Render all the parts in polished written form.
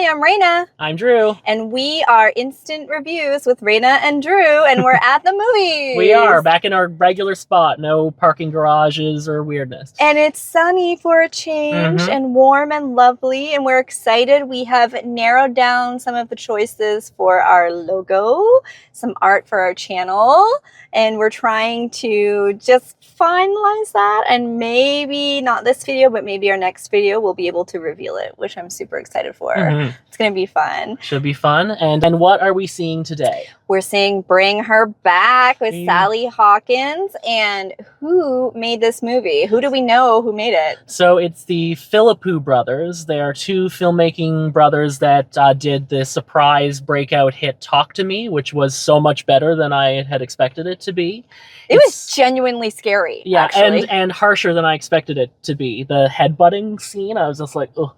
Hi, I'm Raina. I'm Drew. And we are Instant Reviews with Raina and Drew, and we're at the movies. We are back in our regular spot. No parking garages or weirdness. And it's sunny for a change and warm and lovely, and we're excited. We have narrowed down some of the choices for our logo, some art for our channel, and we're trying to just finalize that, and maybe not this video, but maybe our next video we'll be able to reveal it, which I'm super excited for. It's gonna be fun. Should be fun. And what are we seeing today? We're seeing Bring Her Back with Sally Hawkins. And who made this movie? Who do we know who made it? So it's the Philippou brothers. They are two filmmaking brothers that did the surprise breakout hit Talk to Me, which was so much better than I had expected it to be. It was genuinely scary. Yeah, actually. and harsher than I expected it to be. The headbutting scene, I was just like, ugh.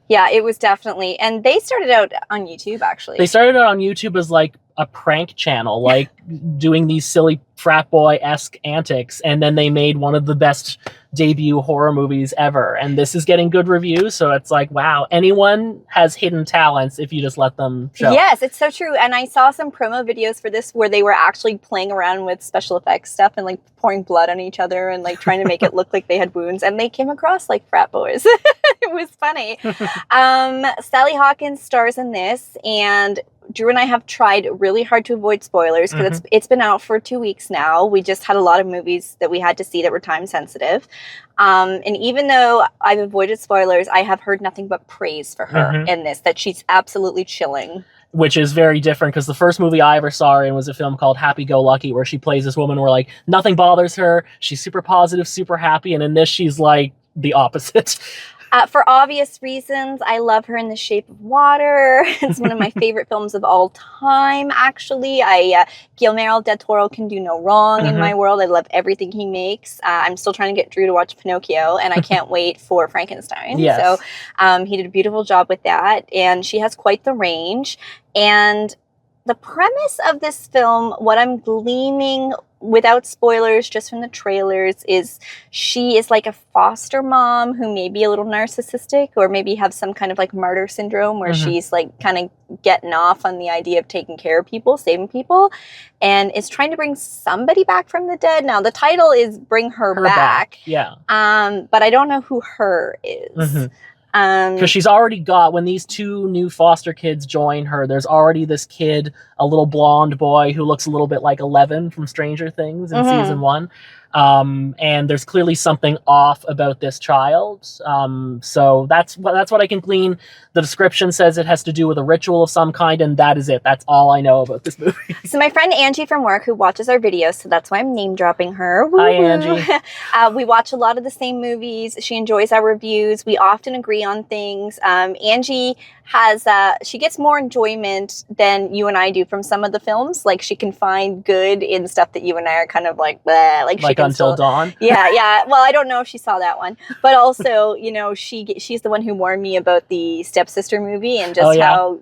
Yeah, it was definitely, and they started out on YouTube, actually. They started out on YouTube as like a prank channel, like doing these silly frat boy-esque antics, and then they made one of the best debut horror movies ever. And this is getting good reviews, so it's like, wow, anyone has hidden talents if you just let them show. Yes, it's so true. And I saw some promo videos for this where they were actually playing around with special effects stuff and like pouring blood on each other and like trying to make it look like they had wounds, and they came across like frat boys. It was funny. Sally Hawkins stars in this, and Drew and I have tried really hard to avoid spoilers because it's been out for 2 weeks now. We just had a lot of movies that we had to see that were time sensitive. And even though I've avoided spoilers, I have heard nothing but praise for her in this, that she's absolutely chilling. Which is very different, because the first movie I ever saw her in was a film called Happy Go Lucky, where she plays this woman where like nothing bothers her. She's super positive, super happy. And in this, she's like the opposite. For obvious reasons, I love her in The Shape of Water. It's one of my favorite films of all time, actually. Guillermo del Toro can do no wrong in my world. I love everything he makes. I'm still trying to get Drew to watch Pinocchio, and I can't wait for Frankenstein. Yes. So he did a beautiful job with that, and she has quite the range. And the premise of this film, what I'm gleaning without spoilers, just from the trailers, is she is like a foster mom who may be a little narcissistic, or maybe have some kind of like martyr syndrome where she's like kind of getting off on the idea of taking care of people, saving people, and is trying to bring somebody back from the dead. Now, the title is Bring Her Back. Yeah. But I don't know who her is. Because she's already got, when these two new foster kids join her, there's already this kid, a little blonde boy who looks a little bit like Eleven from Stranger Things in season 1. And there's clearly something off about this child. So that's what I can glean. The description says it has to do with a ritual of some kind, and that is it. That's all I know about this movie. So my friend Angie from work, who watches our videos, so that's why I'm name dropping her. Hi, Angie. We watch a lot of the same movies. She enjoys our reviews. We often agree on things. Angie has, she gets more enjoyment than you and I do from some of the films. Like, she can find good in stuff that you and I are kind of like, bleh, like she can Until Dawn. Yeah. Well, I don't know if she saw that one, but also, you know, she's the one who warned me about the Stepsister movie and just how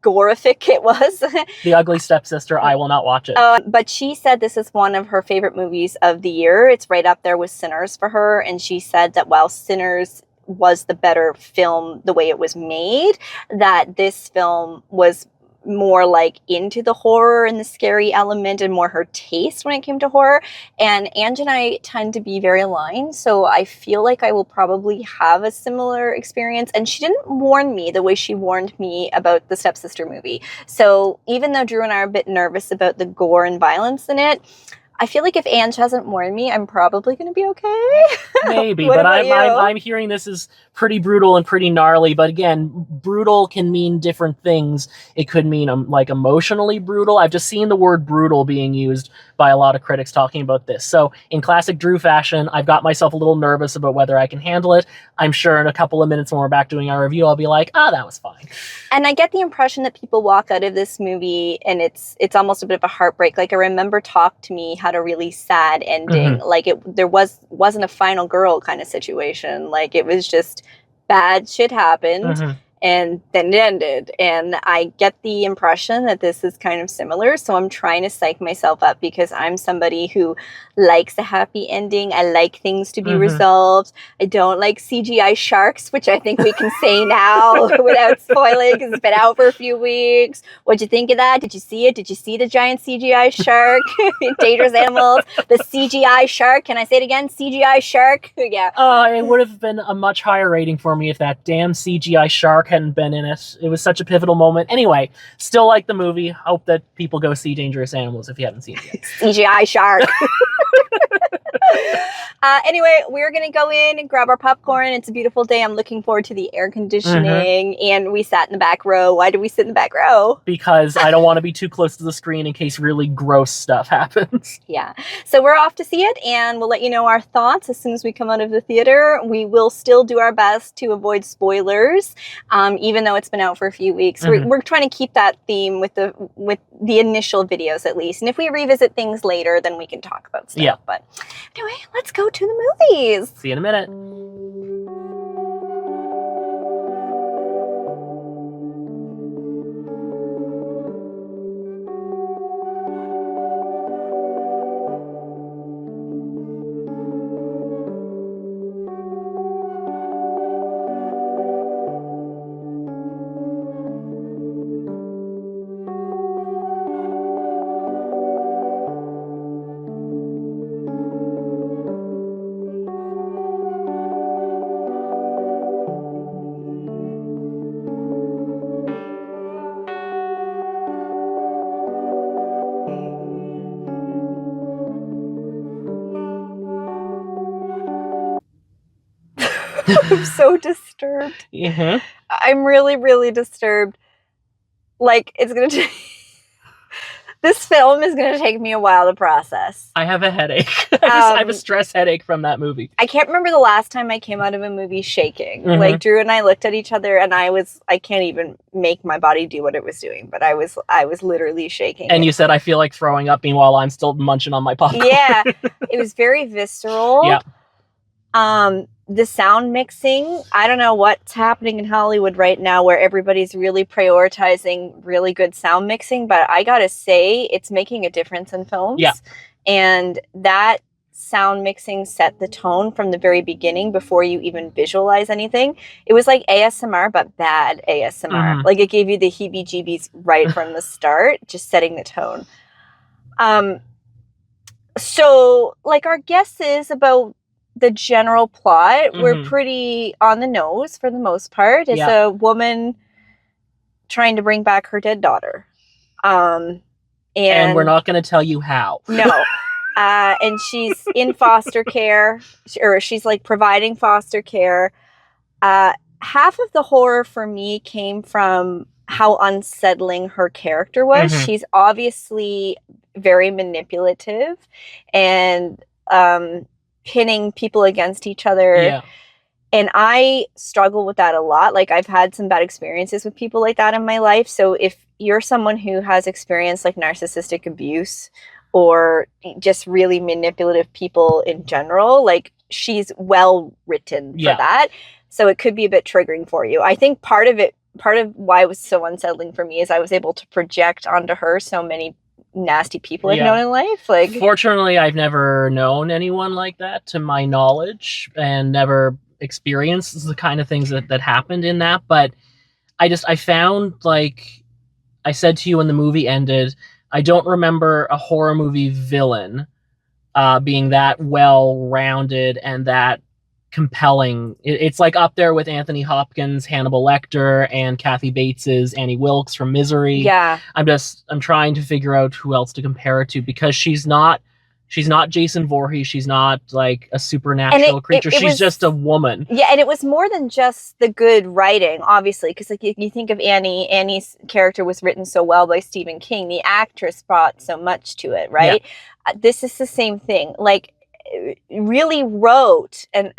gorific it was. The Ugly Stepsister. I will not watch it. But she said this is one of her favorite movies of the year. It's right up there with Sinners for her, and she said that while Sinners was the better film the way it was made, that this film was more like into the horror and the scary element and more her taste when it came to horror. And Angie and I tend to be very aligned, so I feel like I will probably have a similar experience. And she didn't warn me the way she warned me about the Stepsister movie. So even though Drew and I are a bit nervous about the gore and violence in it, I feel like if Ange hasn't warned me, I'm probably going to be okay. Maybe, but I'm hearing this is pretty brutal and pretty gnarly. But again, brutal can mean different things. It could mean like emotionally brutal. I've just seen the word brutal being used by a lot of critics talking about this. So in classic Drew fashion, I've got myself a little nervous about whether I can handle it. I'm sure in a couple of minutes when we're back doing our review, I'll be like, that was fine. And I get the impression that people walk out of this movie and it's almost a bit of a heartbreak. Like, I remember Talk to Me had a really sad ending. Like, there wasn't a final girl kind of situation. Like, it was just bad shit happened. and then it ended. And I get the impression that this is kind of similar. So I'm trying to psych myself up because I'm somebody who likes a happy ending. I like things to be resolved. I don't like CGI sharks, which I think we can say now without spoiling because it's been out for a few weeks. What'd you think of that? Did you see it? Did you see the giant CGI shark? Dangerous Animals, the CGI shark. Can I say it again? CGI shark? Yeah. It would have been a much higher rating for me if that damn CGI shark hadn't been in it. It was such a pivotal moment. Anyway, still like the movie. Hope that people go see Dangerous Animals if you haven't seen it yet. CGI shark. Anyway, we're going to go in and grab our popcorn. It's a beautiful day. I'm looking forward to the air conditioning. And we sat in the back row. Why did we sit in the back row? Because I don't want to be too close to the screen in case really gross stuff happens. Yeah. So we're off to see it, and we'll let you know our thoughts as soon as we come out of the theater. We will still do our best to avoid spoilers, even though it's been out for a few weeks. We're trying to keep that theme with the initial videos at least. And if we revisit things later, then we can talk about stuff. Yeah. But anyway, let's go to the movies. See you in a minute. I'm so disturbed. Yeah. I'm really, really disturbed. Like, it's going to this film is going to take me a while to process. I have a headache. I have a stress headache from that movie. I can't remember the last time I came out of a movie shaking. Like, Drew and I looked at each other, and I can't even make my body do what it was doing, but I was literally shaking. And you said, I feel like throwing up, meanwhile I'm still munching on my popcorn. Yeah. It was very visceral. Yeah. The sound mixing, I don't know what's happening in Hollywood right now where everybody's really prioritizing really good sound mixing, but I gotta say, it's making a difference in films. Yeah. And that sound mixing set the tone from the very beginning before you even visualize anything. It was like ASMR, but bad ASMR. Like, it gave you the heebie-jeebies right from the start, just setting the tone. So, like, our guesses about the general plot were pretty on the nose for the most part. It's a woman trying to bring back her dead daughter. And we're not going to tell you how. No. And she's in foster care, or she's like providing foster care. Half of the horror for me came from how unsettling her character was. She's obviously very manipulative and pinning people against each other. Yeah. And I struggle with that a lot. Like, I've had some bad experiences with people like that in my life. So if you're someone who has experienced like narcissistic abuse or just really manipulative people in general, like, she's well written for that. So it could be a bit triggering for you. I think part of why it was so unsettling for me is I was able to project onto her so many nasty people I've known in life. Like, fortunately, I've never known anyone like that to my knowledge, and never experienced the kind of things that happened in that. But I found, like I said to you when the movie ended, I don't remember a horror movie villain being that well-rounded and that compelling. It's like up there with Anthony Hopkins, Hannibal Lecter, and Kathy Bates's Annie Wilkes from Misery. Yeah. I'm trying to figure out who else to compare it to, because she's not Jason Voorhees. She's not like a supernatural creature. She's just a woman. Yeah, and it was more than just the good writing, obviously, because like you think of Annie's character was written so well by Stephen King. The actress brought so much to it, right? Yeah. This is the same thing. Like, really wrote an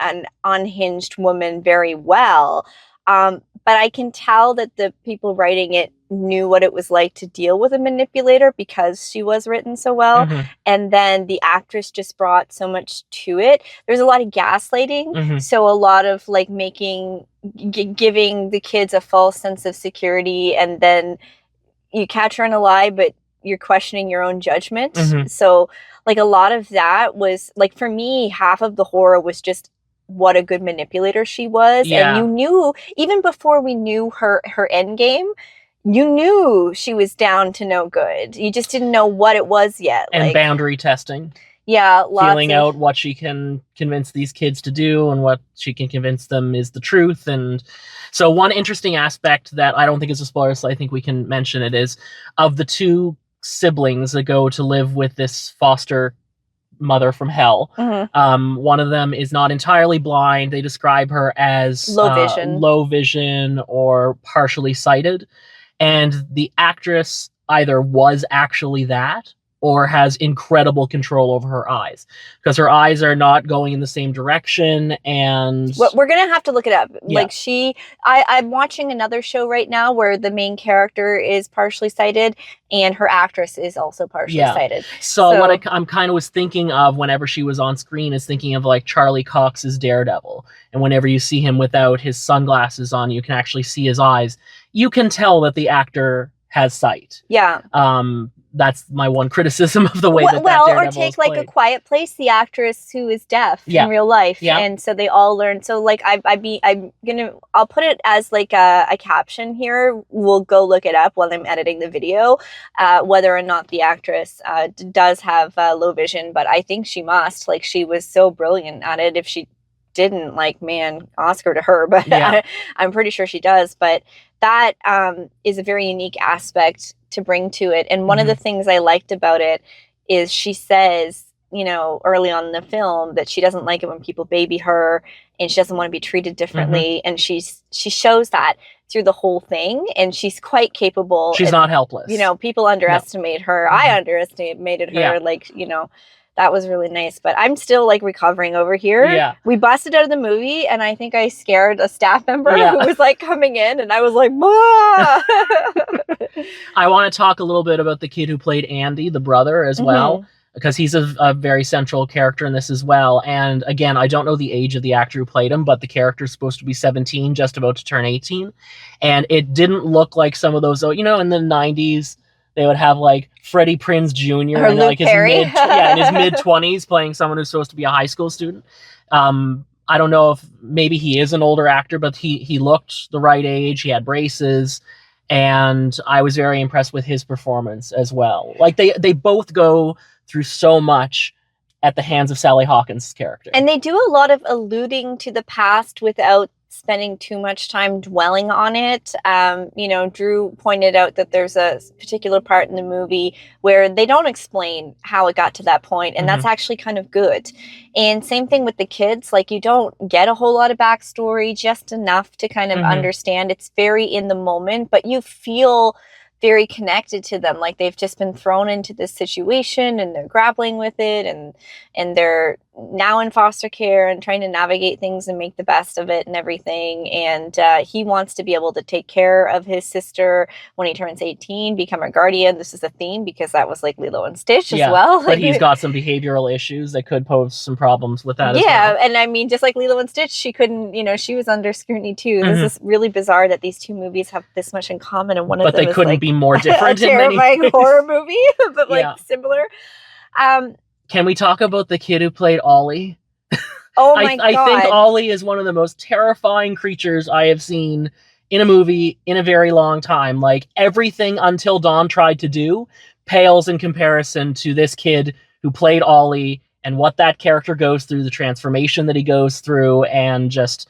unhinged woman very well. But I can tell that the people writing it knew what it was like to deal with a manipulator because she was written so well. And then the actress just brought so much to it. There's a lot of gaslighting. So a lot of like giving the kids a false sense of security, and then you catch her in a lie, but you're questioning your own judgment. So like a lot of that was like, for me, half of the horror was just what a good manipulator she was. And you knew, even before we knew her end game, you knew she was down to no good. You just didn't know what it was yet. And like, boundary testing. Yeah, feeling out what she can convince these kids to do and what she can convince them is the truth. And so one interesting aspect that I don't think is a spoiler, so I think we can mention it, is of the two siblings that go to live with this foster mother from hell, one of them is not entirely blind. They describe her as low vision or partially sighted. And the actress either was actually that or has incredible control over her eyes, because her eyes are not going in the same direction. And we're gonna have to look it up. Like I'm watching another show right now where the main character is partially sighted and her actress is also partially sighted. So what I'm kind of was thinking of whenever she was on screen is thinking of like Charlie Cox's Daredevil. And whenever you see him without his sunglasses on, you can actually see his eyes. You can tell that the actor has sight. Yeah. That's my one criticism of the way that Daredevil or take like played. A Quiet Place, the actress who is deaf in real life, and so they all learn. So like I'll put it as like a caption here. We'll go look it up while I'm editing the video, whether or not the actress does have low vision, but I think she must. Like, she was so brilliant at it. If she didn't, like, man, Oscar to her, but I'm pretty sure she does. But that is a very unique aspect to bring to it. And one of the things I liked about it is she says, you know, early on in the film that she doesn't like it when people baby her and she doesn't want to be treated differently. And she shows that through the whole thing, and she's quite capable. She's not helpless. You know, people underestimate her. I underestimated her. Like, you know, that was really nice. But I'm still like recovering over here. Yeah. We busted out of the movie and I think I scared a staff member who was like coming in, and I was like, "Ma!" I want to talk a little bit about the kid who played Andy, the brother, as well, because he's a very central character in this as well. And again, I don't know the age of the actor who played him, but the character is supposed to be 17, just about to turn 18. And it didn't look like some of those, you know, in the 90s, they would have like Freddie Prinze Jr. Or in Luke like his Perry. in his mid-20s playing someone who's supposed to be a high school student. I don't know if maybe he is an older actor, but he looked the right age. He had braces, and I was very impressed with his performance as well. Like they both go through so much at the hands of Sally Hawkins' character. And they do a lot of alluding to the past without spending too much time dwelling on it. You know, Drew pointed out that there's a particular part in the movie where they don't explain how it got to that point, and that's actually kind of good. And same thing with the kids. Like, you don't get a whole lot of backstory, just enough to kind of understand. It's very in the moment, but you feel very connected to them. Like, they've just been thrown into this situation and they're grappling with it, and they're now in foster care and trying to navigate things and make the best of it and everything. And he wants to be able to take care of his sister when he turns 18, become a guardian. This is a theme because that was like Lilo and Stitch as well. But he's got some behavioral issues that could pose some problems with that as well. Yeah, and I mean, just like Lilo and Stitch, she couldn't, you know, she was under scrutiny too. This is really bizarre that these two movies have this much in common, and one of them they couldn't be more different a terrifying horror movie, but like similar. Can we talk about the kid who played Ollie? Oh my God. I think Ollie is one of the most terrifying creatures I have seen in a movie in a very long time. Like, everything Until Dawn tried to do pales in comparison to this kid who played Ollie and what that character goes through, the transformation that he goes through, and just...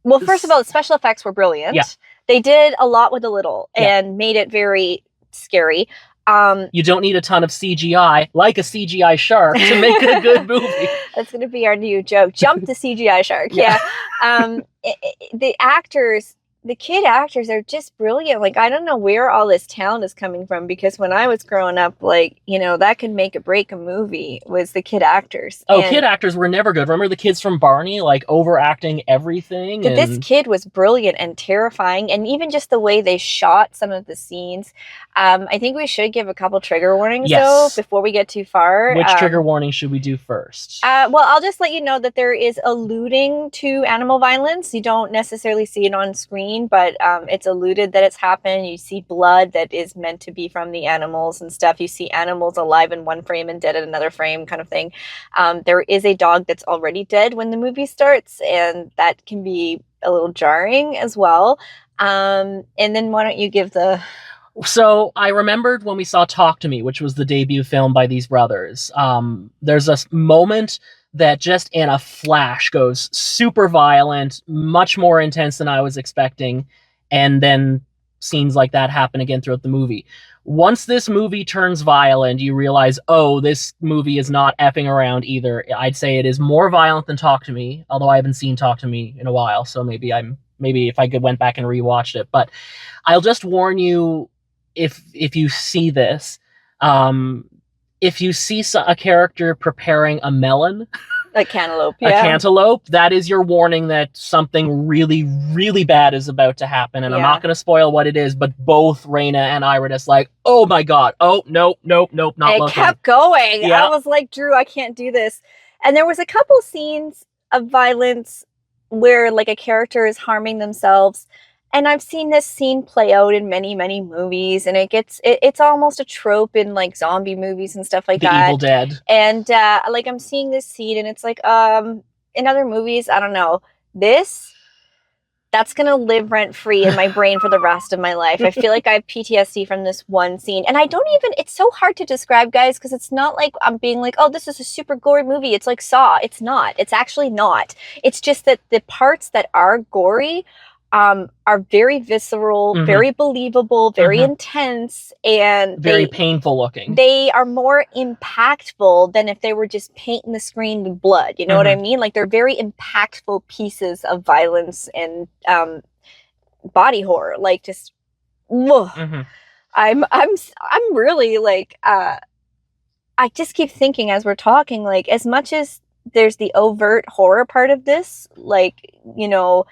Well, first of all, the special effects were brilliant. Yeah. They did a lot with a little and made it very scary. You don't need a ton of CGI, like a CGI shark, to make a good movie. That's going to be our new joke. Jump the CGI shark. Yeah. The actors the kid actors are just brilliant. Like, I don't know where all this talent is coming from, because when I was growing up, like, you know, that could make or break a movie, was the kid actors. Oh, kid actors were never good. Remember the kids from Barney, like, overacting everything? This kid was brilliant and terrifying, and even just the way they shot some of the scenes. I think we should give a couple trigger warnings, though, before we get too far. Which trigger warning should we do first? Well, I'll just let you know that there is alluding to animal violence. You don't necessarily see it on screen, but it's alluded that it's happened. You see blood that is meant to be from the animals and stuff. You see animals alive in one frame and dead in another frame, kind of thing. There is a dog that's already dead when the movie starts, and that can be a little jarring as well. And then why don't you give the... So I remembered when we saw Talk to Me, which was the debut film by these brothers. There's a moment that just in a flash goes super violent, much more intense than I was expecting. And then scenes like that happen again throughout the movie. Once this movie turns violent, you realize, oh, this movie is not effing around either. I'd say it is more violent than Talk to Me, although I haven't seen Talk to Me in a while, so maybe if I went back and rewatched it. But I'll just warn you, if you see this, if you see a character preparing a melon, a cantaloupe, a cantaloupe, that is your warning that something really, really bad is about to happen. And I'm not going to spoil what it is, but both Raina and I were just like, oh my god, oh, nope, not looking. It kept going. I was like, Drew, I can't do this. And there was a couple scenes of violence where, like, a character is harming themselves. And I've seen this scene play out in many, many movies, and it's almost a trope in, like, zombie movies and stuff like that. The Evil Dead. And like, I'm seeing this scene, and it's like, in other movies, I don't know, that's gonna live rent free in my brain for the rest of my life. I feel like I have PTSD from this one scene, and it's so hard to describe, guys, because it's not like I'm being like, oh, this is a super gory movie. It's like Saw. It's not. It's actually not. It's just that the parts that are gory are very visceral, very believable, very intense, and very painful looking. They are more impactful than if they were just painting the screen with blood. You know what I mean? Like, they're very impactful pieces of violence and body horror. Like, just, I'm really, like, I just keep thinking as we're talking, like, as much as there's the overt horror part of this, like, you know,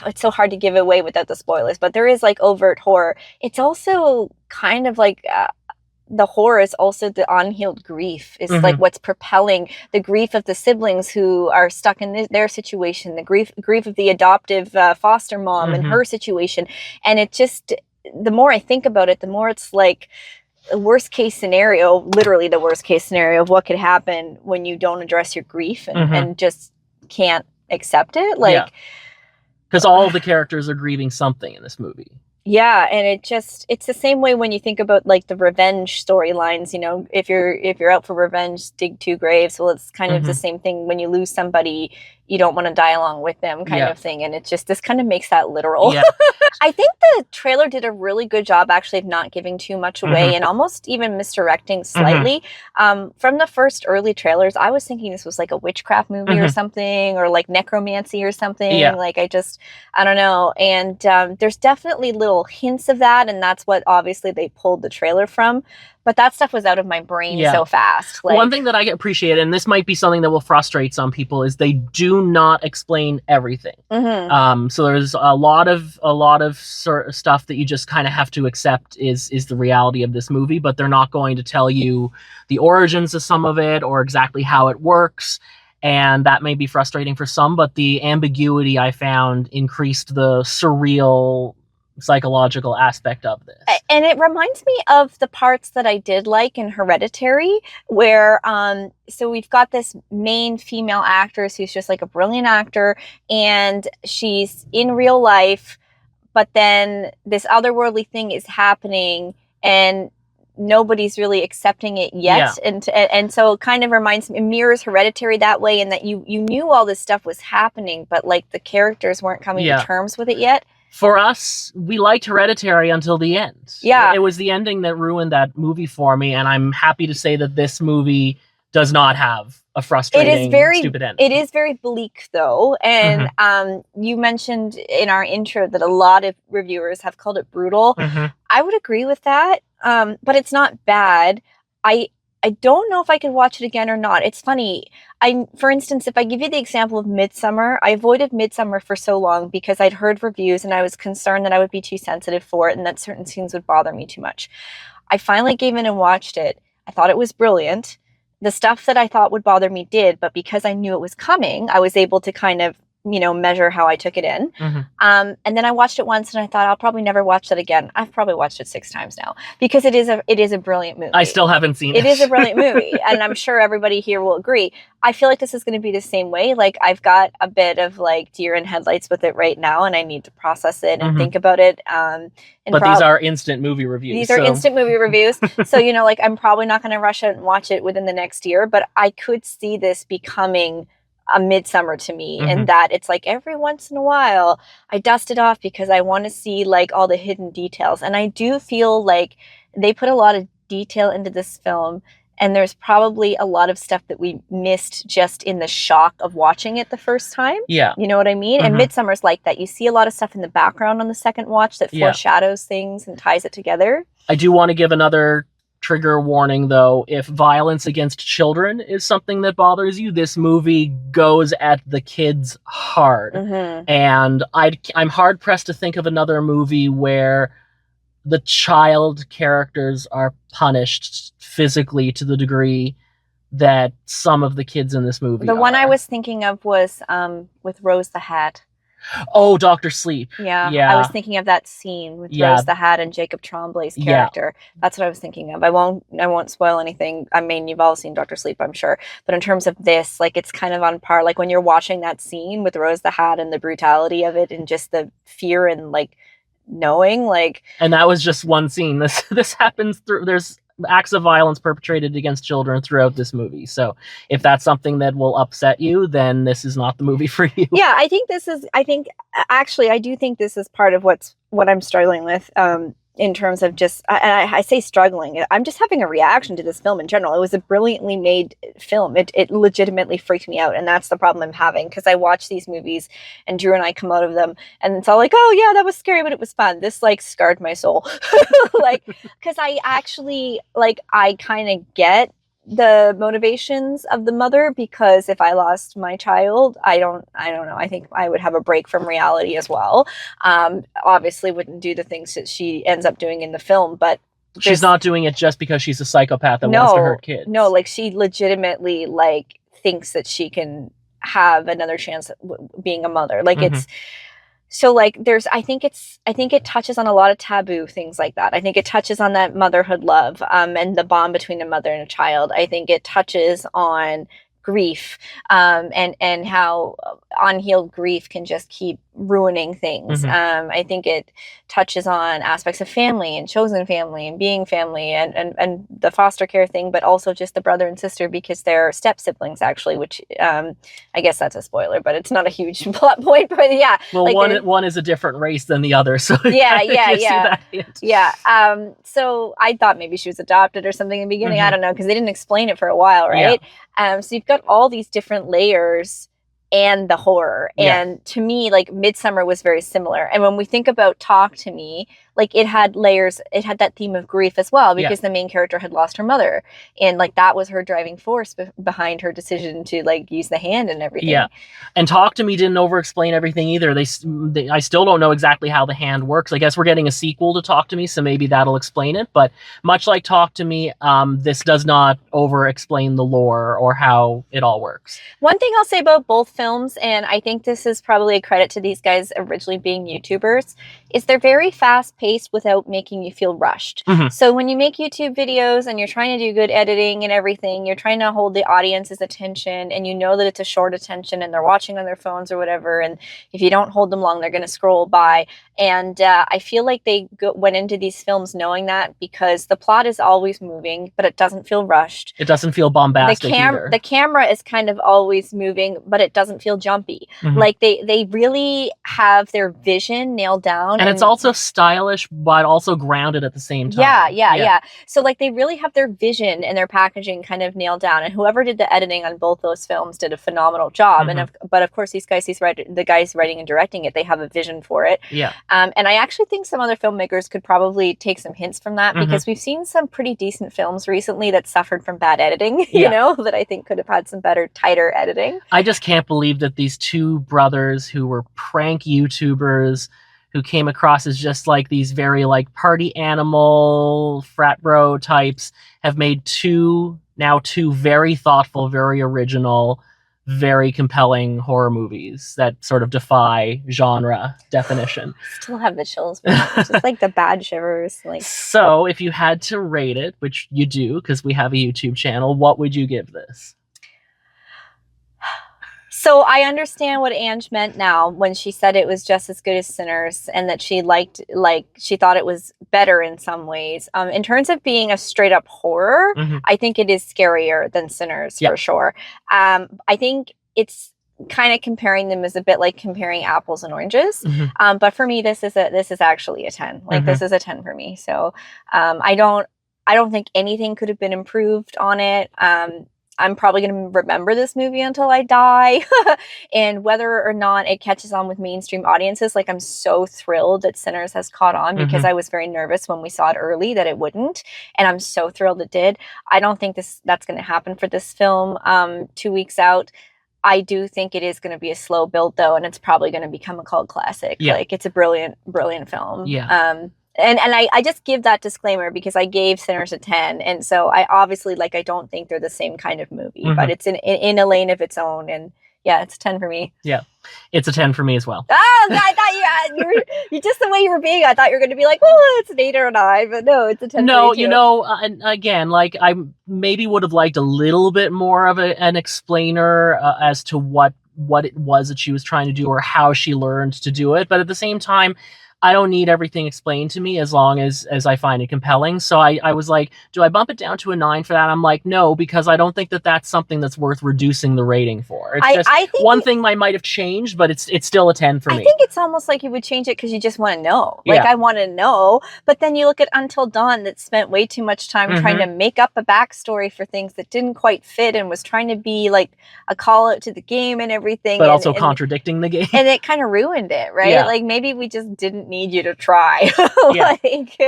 it's so hard to give away without the spoilers, but there is, like, overt horror. It's also kind of like the horror is also the unhealed grief is like what's propelling the grief of the siblings who are stuck in their situation, the grief of the adoptive foster mom and her situation. And it just, the more I think about it, the more it's like the worst case scenario, literally the worst case scenario of what could happen when you don't address your grief and just can't accept it. Like, because all of the characters are grieving something in this movie. Yeah, and it's the same way when you think about, like, the revenge storylines, you know, if you're out for revenge, dig two graves. Well, it's kind of the same thing when you lose somebody, you don't want to die along with them, kind of thing. And this kind of makes that literal. Yeah. I think the trailer did a really good job, actually, of not giving too much away and almost even misdirecting slightly. From the first early trailers, I was thinking this was like a witchcraft movie or something, or like necromancy or something. Yeah. Like, I don't know. And there's definitely little hints of that, and that's what obviously they pulled the trailer from. But that stuff was out of my brain so fast. Like, one thing that I appreciate, and this might be something that will frustrate some people, is they do not explain everything. So there's a lot of sort of stuff that you just kind of have to accept is the reality of this movie, but they're not going to tell you the origins of some of it or exactly how it works. And that may be frustrating for some, but the ambiguity I found increased the surreal psychological aspect of this. And it reminds me of the parts that I did like in Hereditary, where so we've got this main female actress who's just like a brilliant actor, and she's in real life, but then this otherworldly thing is happening and nobody's really accepting it yet. And so it kind of reminds me, it mirrors Hereditary that way, in that you knew all this stuff was happening, but, like, the characters weren't coming to terms with it yet. For us, we liked Hereditary until the end. Yeah. It was the ending that ruined that movie for me, and I'm happy to say that this movie does not have a frustrating, stupid ending. It is very bleak, though. And you mentioned in our intro that a lot of reviewers have called it brutal. I would agree with that, but it's not bad. I don't know if I could watch it again or not. It's funny. For instance, if I give you the example of Midsummer, I avoided Midsummer for so long because I'd heard reviews and I was concerned that I would be too sensitive for it and that certain scenes would bother me too much. I finally gave in and watched it. I thought it was brilliant. The stuff that I thought would bother me did, but because I knew it was coming, I was able to kind of, measure how I took it in. And then I watched it once and I thought I'll probably never watch that again. I've probably watched it 6 times now because it is a brilliant movie. I still haven't seen it. It is a brilliant movie, and I'm sure everybody here will agree. I feel like this is going to be the same way. Like, I've got a bit of like deer in headlights with it right now, and I need to process it and think about it. But these are instant movie reviews. These are instant movie reviews. So, like, I'm probably not going to rush out and watch it within the next year, but I could see this becoming a Midsummer to me, and that it's like every once in a while I dust it off because I want to see like all the hidden details. And I do feel like they put a lot of detail into this film, and there's probably a lot of stuff that we missed just in the shock of watching it the first time. Yeah. You know what I mean? And Midsummer's like that. You see a lot of stuff in the background on the second watch that foreshadows things and ties it together. I do want to give another trigger warning, though. If violence against children is something that bothers you, this movie goes at the kids hard. And I'm hard pressed to think of another movie where the child characters are punished physically to the degree that some of the kids in this movie The one I was thinking of was with Rose the Hat. Oh, Dr. Sleep. Yeah. I was thinking of that scene with Rose the Hat and Jacob Tremblay's character. That's what I was thinking of. I won't spoil anything. I mean, you've all seen Dr. Sleep, I'm sure. But in terms of this, like, it's kind of on par. Like, when you're watching that scene with Rose the Hat and the brutality of it and just the fear and, like, knowing, like... And that was just one scene. This happens through... There's acts of violence perpetrated against children throughout this movie. So if that's something that will upset you, then this is not the movie for you. Yeah, I do think this is part of what I'm struggling with, in terms of just, I say struggling, I'm just having a reaction to this film in general. It was a brilliantly made film. It legitimately freaked me out, and that's the problem I'm having, because I watch these movies and Drew and I come out of them and it's all like, oh yeah, that was scary, but it was fun. This like scarred my soul. Like, because I actually, like, I kind of get the motivations of the mother, because if I lost my child, I don't know, I think I would have a break from reality as well. Obviously wouldn't do the things that she ends up doing in the film, but she's not doing it just because she's a psychopath that wants to hurt kids. No, like, she legitimately like thinks that she can have another chance at being a mother. Like, it's so, like, I think it touches on a lot of taboo things like that. I think it touches on that motherhood love, and the bond between a mother and a child. I think it touches on grief, and how unhealed grief can just keep ruining things. I think it touches on aspects of family and chosen family and being family and the foster care thing, but also just the brother and sister, because they're step siblings actually, which I guess that's a spoiler, but it's not a huge plot point. But yeah, well, like, one is a different race than the other, so yeah. So I thought maybe she was adopted or something in the beginning. I don't know, because they didn't explain it for a while, right? So you've got all these different layers and the horror. And to me, like, Midsummer was very similar. And when we think about Talk to Me, like, it had layers, it had that theme of grief as well, because the main character had lost her mother. And like, that was her driving force behind her decision to like use the hand and everything. Yeah. And Talk to Me didn't over-explain everything either. I still don't know exactly how the hand works. I guess we're getting a sequel to Talk to Me, so maybe that'll explain it. But much like Talk to Me, this does not over-explain the lore or how it all works. One thing I'll say about both films, and I think this is probably a credit to these guys originally being YouTubers, is they're very fast-paced without making you feel rushed. So when you make YouTube videos and you're trying to do good editing and everything, you're trying to hold the audience's attention, and you know that it's a short attention and they're watching on their phones or whatever, and if you don't hold them long, they're going to scroll by. And I feel like they went into these films knowing that, because the plot is always moving, but it doesn't feel rushed. It doesn't feel bombastic either. The camera is kind of always moving, but it doesn't doesn't feel jumpy. Mhm. Like they really have their vision nailed down. And it's also stylish, but also grounded at the same time. Yeah. So like they really have their vision and their packaging kind of nailed down. And whoever did the editing on both those films did a phenomenal job. Mhm. But of course, the guys writing and directing it, they have a vision for it. Yeah. And I actually think some other filmmakers could probably take some hints from that, Mhm. because we've seen some pretty decent films recently that suffered from bad editing, Yeah. that I think could have had some better, tighter editing. I just can't believe that these two brothers who were prank YouTubers who came across as just like these very like party animal frat bro types have made two very thoughtful, very original, very compelling horror movies that sort of defy genre definition. Still have the chills, just like the bad shivers. Like, so if you had to rate it, which you do because we have a YouTube channel, what would you give this? So I understand what Ange meant now when she said it was just as good as Sinners, and that she she thought it was better in some ways. In terms of being a straight up horror, Mhm. I think it is scarier than Sinners for sure. I think it's kind of comparing them as a bit like comparing apples and oranges. Mhm. But for me, this is actually a 10. Like, this is a 10 for me. So I don't think anything could have been improved on it. I'm probably going to remember this movie until I die. And whether or not it catches on with mainstream audiences, like, I'm so thrilled that Sinners has caught on, because I was very nervous when we saw it early that it wouldn't. And I'm so thrilled it did. I don't think that's going to happen for this film 2 weeks out. I do think it is going to be a slow build, though, and it's probably going to become a cult classic. Yeah. Like, it's a brilliant, brilliant film. Yeah. And I just give that disclaimer because I gave Sinners a 10. And so I obviously, like, I don't think they're the same kind of movie, but it's in a lane of its own. And yeah, it's a 10 for me. Yeah, it's a 10 for me as well. Oh, I thought you just the way you were being, I thought you were going to be like, well, it's an 8 or a 9, but no, it's a 10 No, for me too. and again, like, I maybe would have liked a little bit more of an explainer as to what it was that she was trying to do or how she learned to do it. But at the same time, I don't need everything explained to me as long as I find it compelling. So I was like, do I bump it down to a 9 for that? I'm like, no, because I don't think that that's something that's worth reducing the rating for. It's just I think one thing might have changed, but it's still a 10 for me. I think it's almost like you would change it because you just want to know. Like, Yeah. I want to know. But then you look at Until Dawn that spent way too much time trying to make up a backstory for things that didn't quite fit and was trying to be like a call out to the game and everything. But also contradicting the game. And it kind of ruined it, right? Yeah. Like, maybe we just didn't need you to try. Yeah.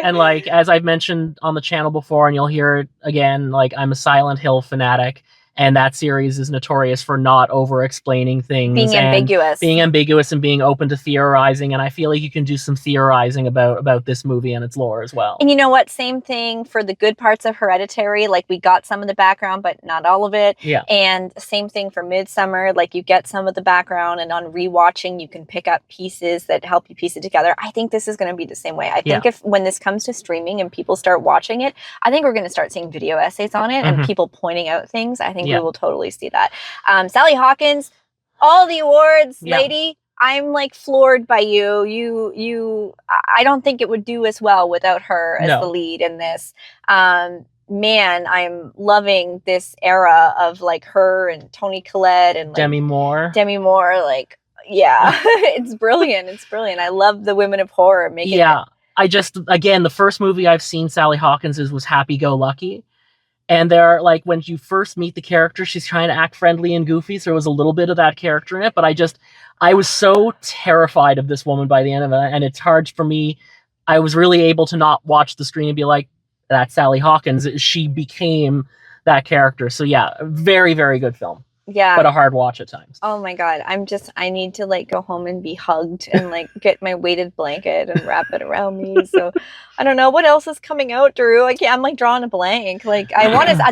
And like, as I've mentioned on the channel before, and you'll hear it again, like, I'm a Silent Hill fanatic, and that series is notorious for not over-explaining things. Being ambiguous. Being ambiguous and being open to theorizing, and I feel like you can do some theorizing about this movie and its lore as well. And you know what? Same thing for the good parts of Hereditary. Like, we got some of the background, but not all of it. Yeah. And same thing for Midsummer. Like, you get some of the background, and on rewatching, you can pick up pieces that help you piece it together. I think this is going to be the same way. I think when this comes to streaming and people start watching it, I think we're going to start seeing video essays on it and people pointing out things. I think we will totally see that. Sally Hawkins, all the awards, lady. I'm like floored by you. I don't think it would do as well without her as the lead in this. Man, I'm loving this era of like her and Toni Collette and like Demi Moore. Like, yeah, it's brilliant. It's brilliant. I love the women of horror making it. I just, again, the first movie I've seen Sally Hawkins was Happy Go Lucky. And there, like, when you first meet the character, she's trying to act friendly and goofy, so there was a little bit of that character in it, but I was so terrified of this woman by the end of it, and it's hard for me. I was really able to not watch the screen and be like, that's Sally Hawkins. She became that character. So yeah, very, very good film. Yeah. But a hard watch at times. Oh my God. I need to like go home and be hugged and like get my weighted blanket and wrap it around me. So I don't know what else is coming out, Drew. I'm like drawing a blank. Like,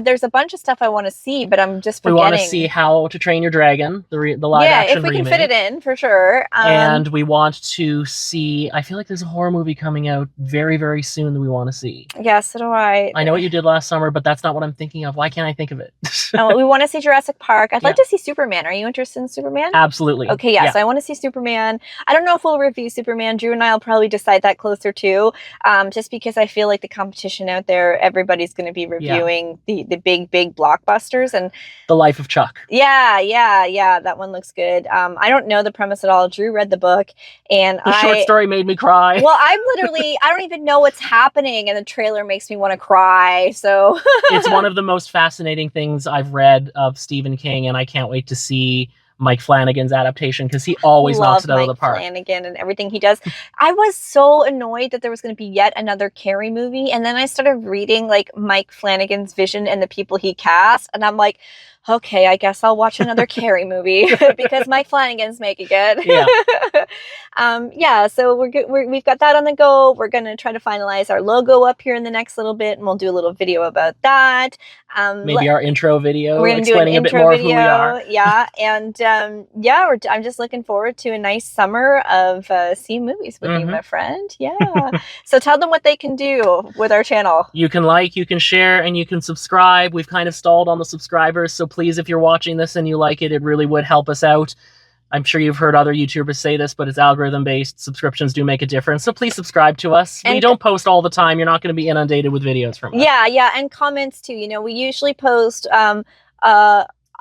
there's a bunch of stuff I want to see, but I'm just forgetting. We want to see How to Train Your Dragon, the live action if we remake. can fit it in, for sure. And we want to see, I feel like there's a horror movie coming out very, very soon that we want to see. Yeah, so do I. I know what you did last summer, but that's not what I'm thinking of. Why can't I think of it? We want to see Jurassic Park. I thought like to see Superman. Are you interested in Superman? Absolutely. Okay, yeah. So I want to see Superman. I don't know if we'll review Superman. Drew and I will probably decide that closer too, just because I feel like the competition out there, everybody's going to be reviewing the big blockbusters. And The Life of Chuck. Yeah. That one looks good. I don't know the premise at all. Drew read the book, and the short story made me cry. Well, I don't even know what's happening, and the trailer makes me want to cry. So it's one of the most fascinating things I've read of Stephen King, and I can't wait to see Mike Flanagan's adaptation, because he always knocks it out of the park. Flanagan and everything he does. I was so annoyed that there was going to be yet another Carrie movie, and then I started reading like Mike Flanagan's vision and the people he cast, and I'm like, okay, I guess I'll watch another Carrie movie because Mike Flanagan's making it. Yeah. So we've got that on the go. We're going to try to finalize our logo up here in the next little bit, and we'll do a little video about that. Maybe our intro video, we're explaining a bit more of who we are. Yeah. And I'm just looking forward to a nice summer of seeing movies with you, my friend. Yeah. So tell them what they can do with our channel. You can like, you can share, and you can subscribe. We've kind of stalled on the subscribers, so please, if you're watching this and you like it, it really would help us out. I'm sure you've heard other YouTubers say this, but it's algorithm-based. Subscriptions do make a difference, so please subscribe to us. We don't post all the time. You're not going to be inundated with videos from us. Yeah, and comments too. You know, we usually post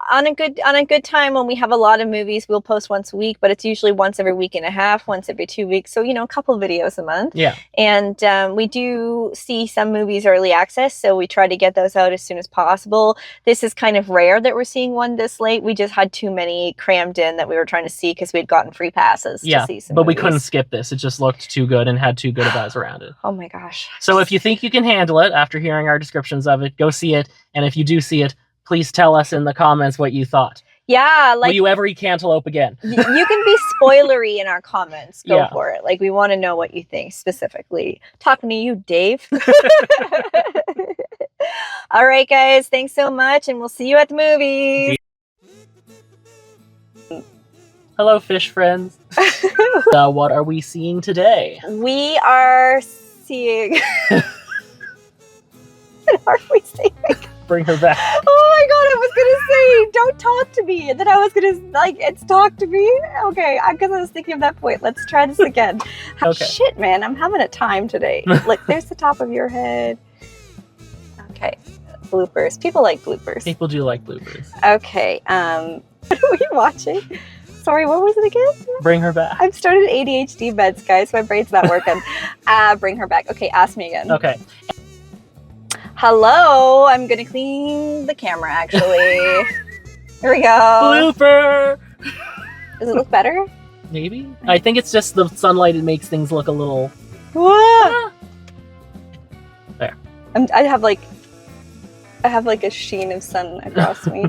on a good time when we have a lot of movies, we'll post once a week, but it's usually once every week and a half, once every 2 weeks. So, you know, a couple videos a month. Yeah. And we do see some movies early access, so we try to get those out as soon as possible. This is kind of rare that we're seeing one this late. We just had too many crammed in that we were trying to see because we'd gotten free passes to see some movies. We couldn't skip this. It just looked too good and had too good of eyes around it. Oh my gosh. So if you think you can handle it after hearing our descriptions of it, go see it. And if you do see it, please tell us in the comments what you thought. Yeah, like, will you ever eat cantaloupe again? You can be spoilery in our comments. Go for it. Like, we want to know what you think specifically. Talking to you, Dave. All right, guys. Thanks so much, and we'll see you at the movies. Hello, fish friends. What are we seeing today? We are seeing... What are we seeing? Bring her back. Oh my god, I was gonna say, don't talk to me. And then I was gonna, like, it's talk to me? Okay, because I was thinking of that point. Let's try this again. Okay. Shit, man, I'm having a time today. Look, there's the top of your head. Okay, bloopers. People like bloopers. People do like bloopers. Okay, what are we watching? Sorry, what was it again? Bring her back. I've started ADHD meds, guys. My brain's not working. Bring her back. Okay, ask me again. Okay. Hello, I'm gonna clean the camera actually. Here we go. Blooper! Does it look better? Maybe. I think it's just the sunlight, it makes things look a little... Whoa! There. I have like a sheen of sun across me.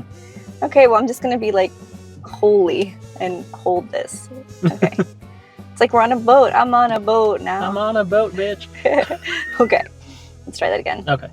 Okay, well I'm just gonna be like holy and hold this. Okay. It's like we're on a boat. I'm on a boat now. I'm on a boat, bitch. Okay. Let's try that again. Okay.